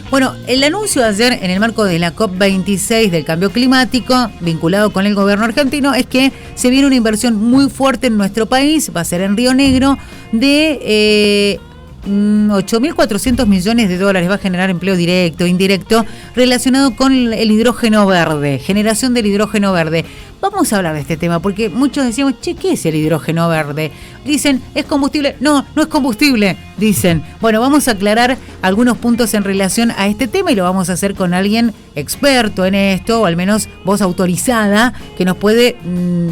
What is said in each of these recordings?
Bueno, el anuncio de ayer en el marco de la COP26 del cambio climático, vinculado con el gobierno argentino, es que se viene una inversión muy fuerte en nuestro país, va a ser en Río Negro, de 8.400 millones de dólares, va a generar empleo directo, indirecto, relacionado con el hidrógeno verde, generación del hidrógeno verde. Vamos a hablar de este tema, porque muchos decíamos, ¿qué es el hidrógeno verde? Dicen, ¿es combustible? No, no es combustible, dicen. Bueno, vamos a aclarar algunos puntos en relación a este tema y lo vamos a hacer con alguien experto en esto, o al menos voz autorizada, que nos puede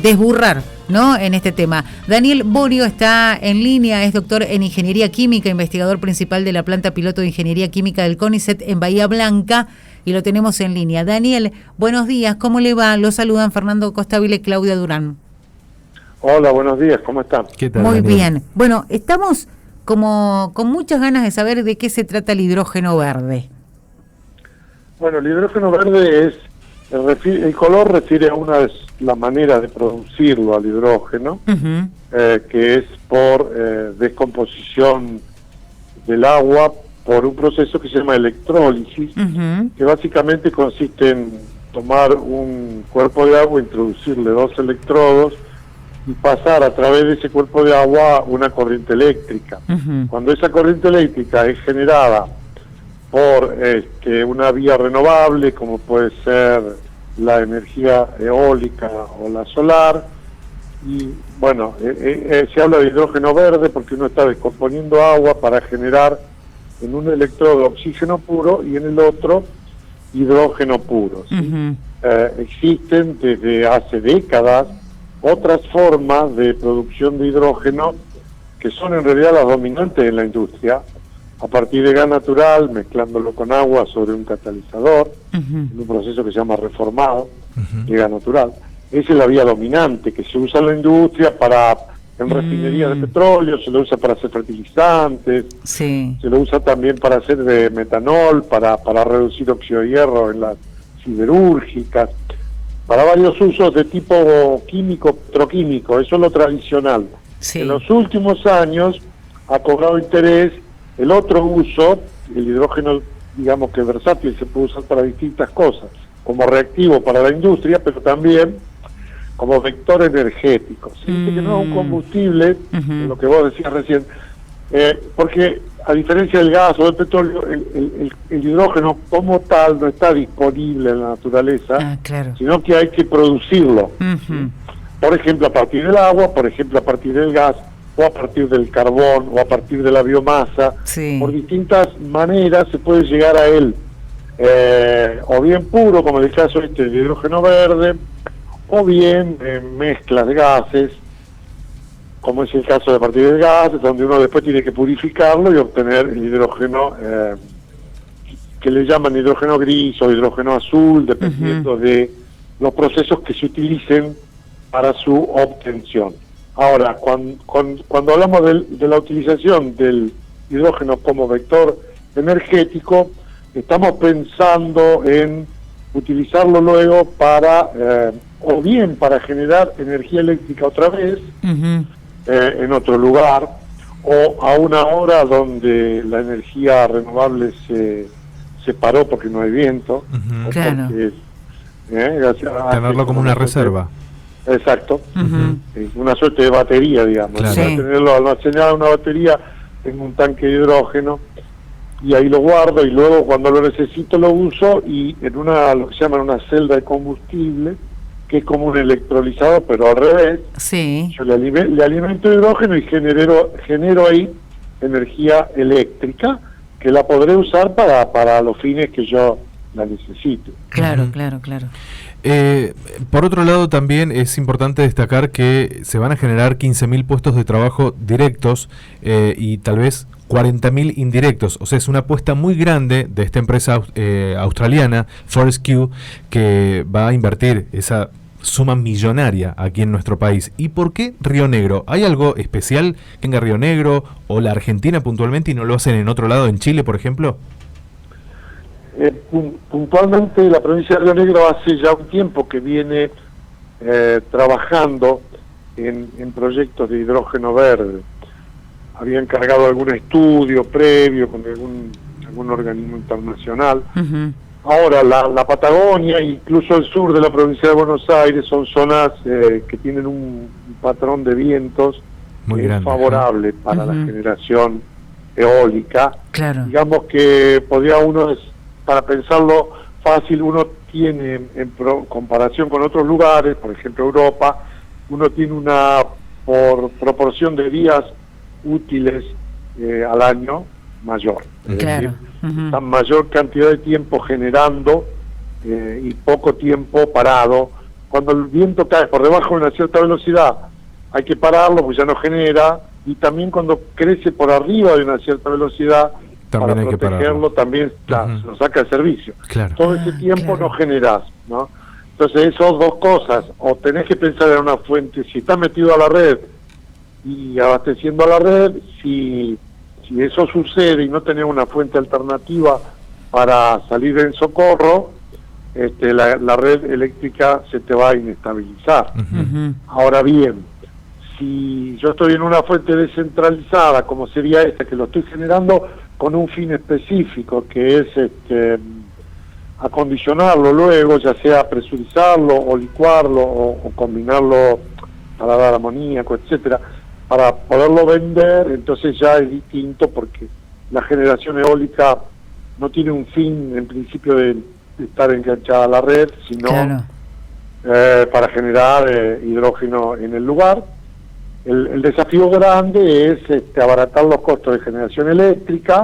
desburrar, ¿no?, en este tema. Daniel Borio está en línea, es doctor en Ingeniería Química, investigador principal de la planta piloto de Ingeniería Química del CONICET en Bahía Blanca, y lo tenemos en línea. Daniel, buenos días, ¿cómo le va? Lo saludan Fernando Costabile y Claudia Durán. Hola, buenos días, ¿cómo están? ¿Qué tal, muy Daniel? Bien. Bueno, estamos como con muchas ganas de saber de qué se trata el hidrógeno verde. Bueno, el hidrógeno verde es, el color refiere a la manera de producirlo al hidrógeno, que es por descomposición del agua por un proceso que se llama electrólisis, que básicamente consiste en tomar un cuerpo de agua, introducirle 2 electrodos y pasar a través de ese cuerpo de agua una corriente eléctrica. Cuando esa corriente eléctrica es generada por una vía renovable, como puede ser la energía eólica o la solar, y bueno, se habla de hidrógeno verde porque uno está descomponiendo agua para generar en un electrodo oxígeno puro y en el otro hidrógeno puro, ¿sí? Existen desde hace décadas otras formas de producción de hidrógeno que son en realidad las dominantes en la industria, a partir de gas natural, mezclándolo con agua sobre un catalizador, en un proceso que se llama reformado de gas natural. Esa es la vía dominante que se usa en la industria en refinería de petróleo, se lo usa para hacer fertilizantes, se lo usa también para hacer de metanol, para reducir óxido de hierro en las siderúrgicas, para varios usos de tipo químico, petroquímico. Eso es lo tradicional. En los últimos años ha cobrado interés el otro uso, el hidrógeno, digamos que versátil, se puede usar para distintas cosas, como reactivo para la industria, pero también como vector energético. Se dice que no es un combustible, lo que vos decías recién, porque a diferencia del gas o del petróleo, el hidrógeno como tal no está disponible en la naturaleza, sino que hay que producirlo. Por ejemplo, a partir del agua, por ejemplo, a partir del gas, o a partir del carbón, o a partir de la biomasa. Por distintas maneras se puede llegar a él, o bien puro, como en el caso de hidrógeno verde, o bien mezclas de gases, como es el caso de a partir del gas, donde uno después tiene que purificarlo y obtener el hidrógeno que le llaman hidrógeno gris o hidrógeno azul, dependiendo de los procesos que se utilicen para su obtención. Ahora, cuando hablamos de la utilización del hidrógeno como vector energético, estamos pensando en utilizarlo luego para, o bien para generar energía eléctrica otra vez, en otro lugar, o a una hora donde la energía renovable se paró porque no hay viento, porque, tenerlo como una reserva. Exacto, una suerte de batería, digamos, para tenerlo almacenado en una batería, en un tanque de hidrógeno, y ahí lo guardo y luego cuando lo necesito lo uso, y en lo que se llama una celda de combustible, que es como un electrolizador, pero al revés. Yo le alimento hidrógeno y genero ahí energía eléctrica, que la podré usar para los fines que yo la necesite. Claro. Por otro lado, también es importante destacar que se van a generar 15.000 puestos de trabajo directos y tal vez 40.000 indirectos. O sea, es una apuesta muy grande de esta empresa australiana, Fortescue, que va a invertir esa suma millonaria aquí en nuestro país. ¿Y por qué Río Negro? ¿Hay algo especial que venga Río Negro o la Argentina puntualmente y no lo hacen en otro lado, en Chile, por ejemplo? Puntualmente la provincia de Río Negro hace ya un tiempo que viene trabajando en proyectos de hidrógeno verde. Había encargado algún estudio previo con algún organismo internacional. Ahora, la Patagonia, incluso el sur de la provincia de Buenos Aires, son zonas que tienen un patrón de vientos muy grande, favorable para la generación eólica. Claro. Digamos que podría uno, para pensarlo fácil, uno tiene, en comparación con otros lugares, por ejemplo Europa, uno tiene una por proporción de días útiles al año mayor. Claro. La mayor cantidad de tiempo generando y poco tiempo parado. Cuando el viento cae por debajo de una cierta velocidad, hay que pararlo porque ya no genera, y también cuando crece por arriba de una cierta velocidad, también para protegerlo, también lo saca de servicio. Claro. Todo ese tiempo no generás, ¿no? Entonces, esas dos cosas, o tenés que pensar en una fuente, si estás metido a la red y abasteciendo a la red, si eso sucede y no tenés una fuente alternativa para salir en socorro, la red eléctrica se te va a inestabilizar. Ahora bien, si yo estoy en una fuente descentralizada, como sería esta, que lo estoy generando con un fin específico, que es acondicionarlo luego, ya sea presurizarlo o licuarlo o combinarlo para dar amoníaco, etcétera, para poderlo vender, entonces ya es distinto, porque la generación eólica no tiene un fin en principio de estar enganchada a la red, sino para generar hidrógeno en el lugar. El desafío grande es abaratar los costos de generación eléctrica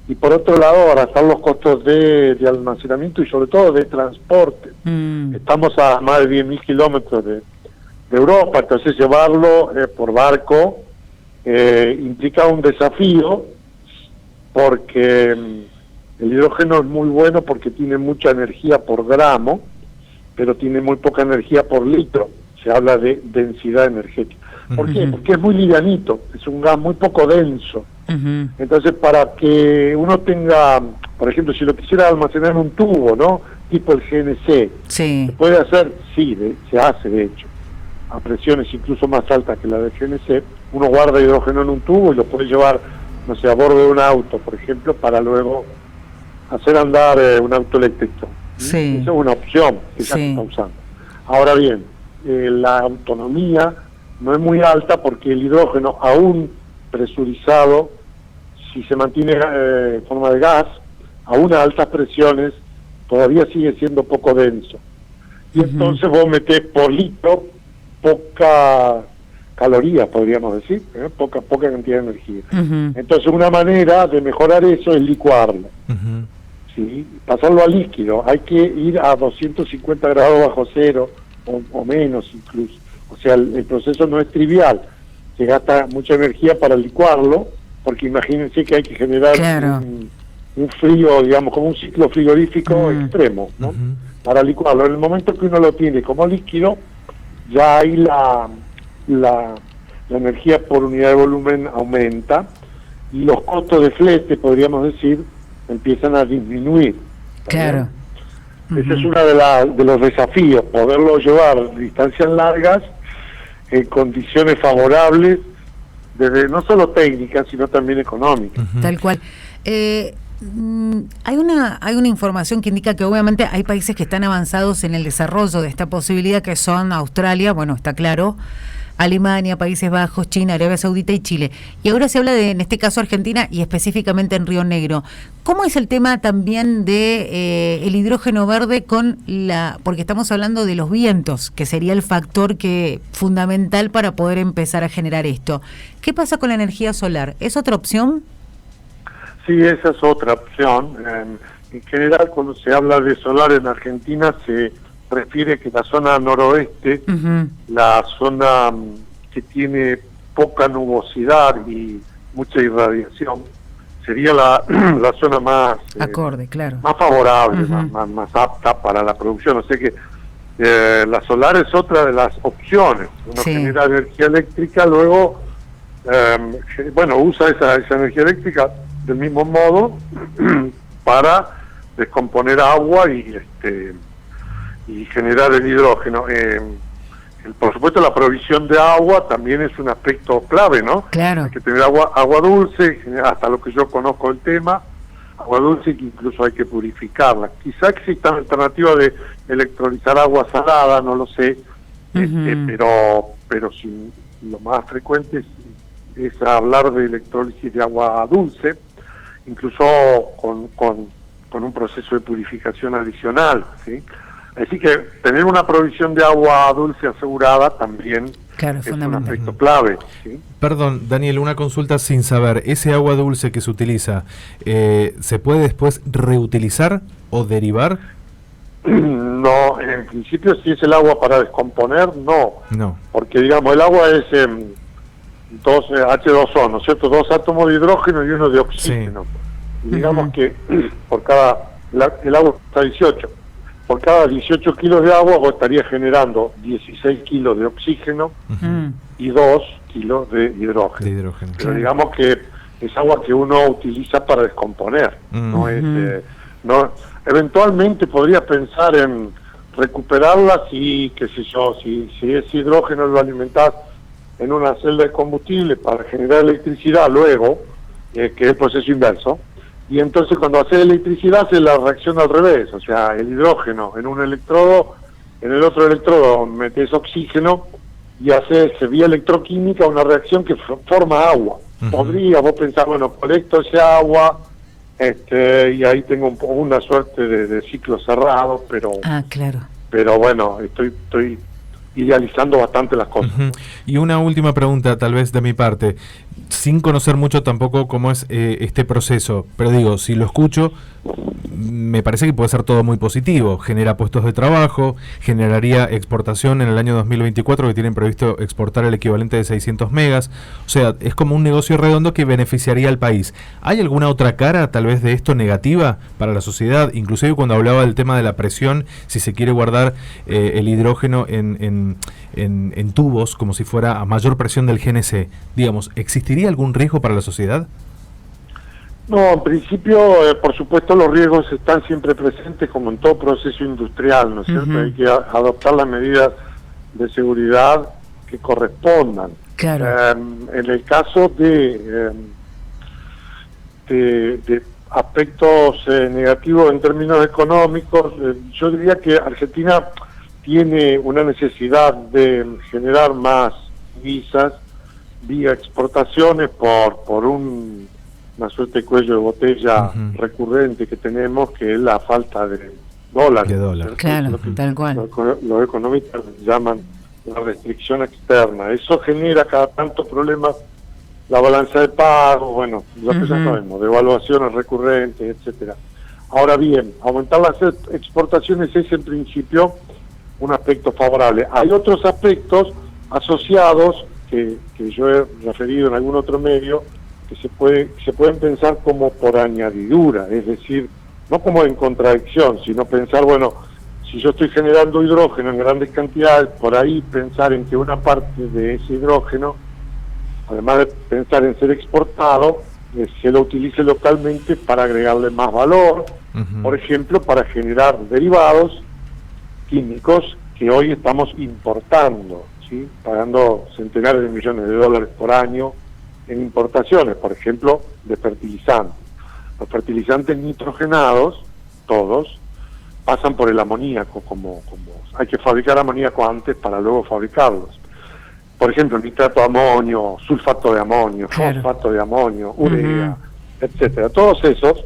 y por otro lado abaratar los costos de almacenamiento y sobre todo de transporte. Estamos a más de 10.000 kilómetros de Europa, entonces llevarlo por barco implica un desafío, porque el hidrógeno es muy bueno porque tiene mucha energía por gramo, pero tiene muy poca energía por litro. Se habla de densidad energética. ¿Por qué? Porque es muy livianito, es un gas muy poco denso. Entonces, para que uno tenga, por ejemplo, si lo quisiera almacenar en un tubo, ¿no? Tipo el GNC, ¿se puede hacer? Sí, se hace de hecho, a presiones incluso más altas que la del GNC. Uno guarda hidrógeno en un tubo y lo puede llevar, no sé, a bordo de un auto, por ejemplo, para luego hacer andar un auto eléctrico. Esa es una opción que ya se está usando. Ahora bien, la autonomía no es muy alta, porque el hidrógeno, aún presurizado, si se mantiene en forma de gas, aún a altas presiones, todavía sigue siendo poco denso. Y entonces vos metés por litro poca caloría, podríamos decir, poca cantidad de energía. Entonces una manera de mejorar eso es licuarlo. ¿Sí? Pasarlo a líquido. Hay que ir a 250 grados bajo cero o menos incluso. O sea, el proceso no es trivial, se gasta mucha energía para licuarlo, porque imagínense que hay que generar un frío, digamos, como un ciclo frigorífico extremo, ¿no? Para licuarlo. En el momento que uno lo tiene como líquido, ya ahí la energía por unidad de volumen aumenta, y los costos de flete, podríamos decir, empiezan a disminuir. Claro. Ese es uno de los desafíos, poderlo llevar distancias largas en condiciones favorables, desde no solo técnicas, sino también económicas. Tal cual. Hay una información que indica que obviamente hay países que están avanzados en el desarrollo de esta posibilidad, que son Australia, bueno, está claro, Alemania, Países Bajos, China, Arabia Saudita y Chile. Y ahora se habla de, en este caso, Argentina y específicamente en Río Negro. ¿Cómo es el tema también de el hidrógeno verde porque estamos hablando de los vientos, que sería el factor fundamental para poder empezar a generar esto? ¿Qué pasa con la energía solar? ¿Es otra opción? Sí, esa es otra opción. En general, cuando se habla de solar en Argentina, se refiere que la zona noroeste, la zona que tiene poca nubosidad y mucha irradiación, sería la zona más acorde, más favorable, más apta para la producción. O sea que la solar es otra de las opciones. Uno genera energía eléctrica, luego usa esa energía eléctrica del mismo modo para descomponer agua y generar el hidrógeno. Por supuesto, la provisión de agua también es un aspecto clave, ¿no? Claro. Hay que tener agua dulce, hasta lo que yo conozco el tema, agua dulce que incluso hay que purificarla. Quizá exista una alternativa de electrolizar agua salada, no lo sé, pero sí, lo más frecuente es hablar de electrólisis de agua dulce, incluso con un proceso de purificación adicional, ¿sí? Así que tener una provisión de agua dulce asegurada también es un aspecto clave, ¿sí? Perdón, Daniel, una consulta sin saber. ¿Ese agua dulce que se utiliza se puede después reutilizar o derivar? No, en principio si es el agua para descomponer, no. Porque digamos, el agua es H2O, ¿no es cierto? 2 átomos de hidrógeno y 1 de oxígeno. Sí. Y digamos que por el agua está 18. Por cada 18 kilos de agua vos estarías generando 16 kilos de oxígeno y 2 kilos de hidrógeno. Pero digamos que es agua que uno utiliza para descomponer. No es, eventualmente podrías pensar en recuperarla si ese hidrógeno lo alimentás en una celda de combustible para generar electricidad luego, que es el proceso inverso. Y entonces cuando hace electricidad hace la reacción al revés, o sea, el hidrógeno en un electrodo, en el otro electrodo metes oxígeno y haces vía electroquímica una reacción que forma agua. Podría vos pensar, bueno, colecto ese agua y ahí tengo una suerte de ciclo cerrado, pero pero bueno, estoy idealizando bastante las cosas. Y una última pregunta, tal vez de mi parte, sin conocer mucho tampoco cómo es este proceso, pero digo, si lo escucho, me parece que puede ser todo muy positivo, genera puestos de trabajo, generaría exportación en el año 2024, que tienen previsto exportar el equivalente de 600 megas, o sea, es como un negocio redondo que beneficiaría al país. ¿Hay alguna otra cara, tal vez, de esto negativa para la sociedad? Inclusive cuando hablaba del tema de la presión, si se quiere guardar el hidrógeno en tubos, como si fuera a mayor presión del GNC, digamos, ¿existiría algún riesgo para la sociedad? No, en principio, por supuesto, los riesgos están siempre presentes como en todo proceso industrial, ¿no es cierto? Hay que adoptar las medidas de seguridad que correspondan. En el caso de aspectos negativos en términos económicos, yo diría que Argentina tiene una necesidad de generar más divisas vía exportaciones por una suerte de cuello de botella recurrente que tenemos, que es la falta de dólares. Claro, tal cual. Los economistas llaman la restricción externa. Eso genera cada tanto problemas, la balanza de pago, bueno, lo que ya sabemos, devaluaciones recurrentes, etcétera. Ahora bien, aumentar las exportaciones es en principio un aspecto favorable. Hay otros aspectos asociados que yo he referido en algún otro medio, que se pueden pensar como por añadidura, es decir, no como en contradicción, sino pensar, bueno, si yo estoy generando hidrógeno en grandes cantidades, por ahí pensar en que una parte de ese hidrógeno, además de pensar en ser exportado, se lo utilice localmente para agregarle más valor, por ejemplo, para generar derivados químicos que hoy estamos importando, ¿sí? Pagando centenares de millones de dólares por año en importaciones, por ejemplo, de fertilizantes. Los fertilizantes nitrogenados, todos, pasan por el amoníaco, como hay que fabricar amoníaco antes para luego fabricarlos. Por ejemplo, nitrato de amonio, sulfato de amonio, fosfato de amonio, urea, etcétera. Todos esos,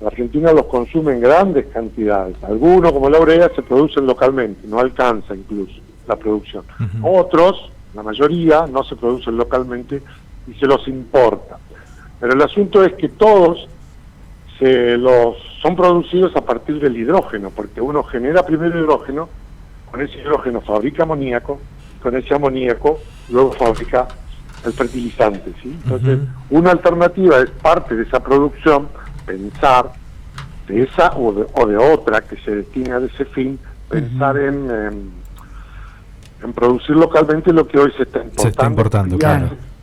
la Argentina los consume en grandes cantidades. Algunos, como la urea, se producen localmente, no alcanza incluso la producción. Otros, la mayoría, no se producen localmente y se los importa. Pero el asunto es que todos son producidos a partir del hidrógeno, porque uno genera primero hidrógeno, con ese hidrógeno fabrica amoníaco, con ese amoníaco luego fabrica el fertilizante, ¿sí? Entonces, una alternativa es parte de esa producción, pensar de esa o de otra que se destina a ese fin, pensar en producir localmente lo que hoy se está importando.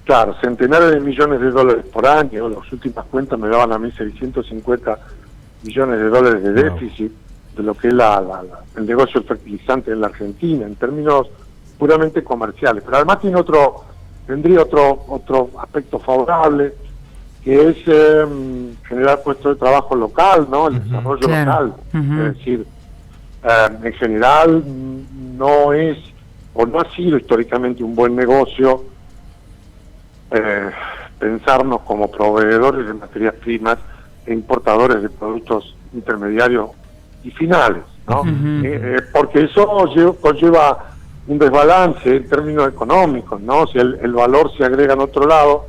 Claro, centenares de millones de dólares por año. Las últimas cuentas me daban a mí 650 millones de dólares de déficit de lo que es el negocio del fertilizante en la Argentina, en términos puramente comerciales. Pero además tendría otro aspecto favorable, que es generar puestos de trabajo local, ¿no? El desarrollo local. Es decir, en general no es, o no ha sido históricamente un buen negocio pensarnos como proveedores de materias primas e importadores de productos intermediarios y finales, ¿no? Porque eso conlleva un desbalance en términos económicos, ¿no? Si el valor se agrega en otro lado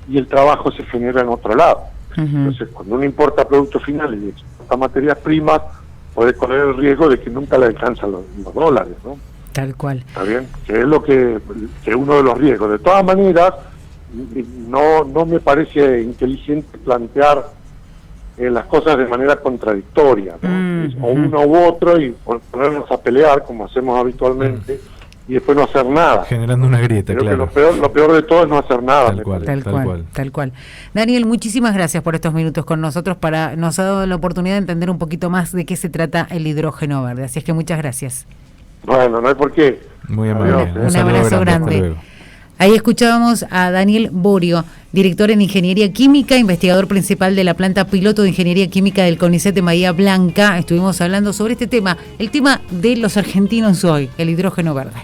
y el trabajo se genera en otro lado. Entonces, cuando uno importa productos finales y exporta materias primas, puede correr el riesgo de que nunca le alcanzan los dólares, ¿no? Tal cual. ¿Está bien? Que es lo que uno de los riesgos. De todas maneras, no me parece inteligente plantear las cosas de manera contradictoria, ¿no? O uno u otro y ponernos a pelear como hacemos habitualmente y después no hacer nada. Generando una grieta, claro. Que lo peor de todo es no hacer nada. Tal cual. Daniel, muchísimas gracias por estos minutos con nosotros. Nos ha dado la oportunidad de entender un poquito más de qué se trata el hidrógeno verde. Así es que muchas gracias. Bueno, no hay por qué. Muy amable. Un abrazo grande. Ahí escuchábamos a Daniel Borio, director en Ingeniería Química, investigador principal de la planta piloto de Ingeniería Química del CONICET de Bahía Blanca. Estuvimos hablando sobre este tema, el tema de los argentinos hoy, el hidrógeno verde.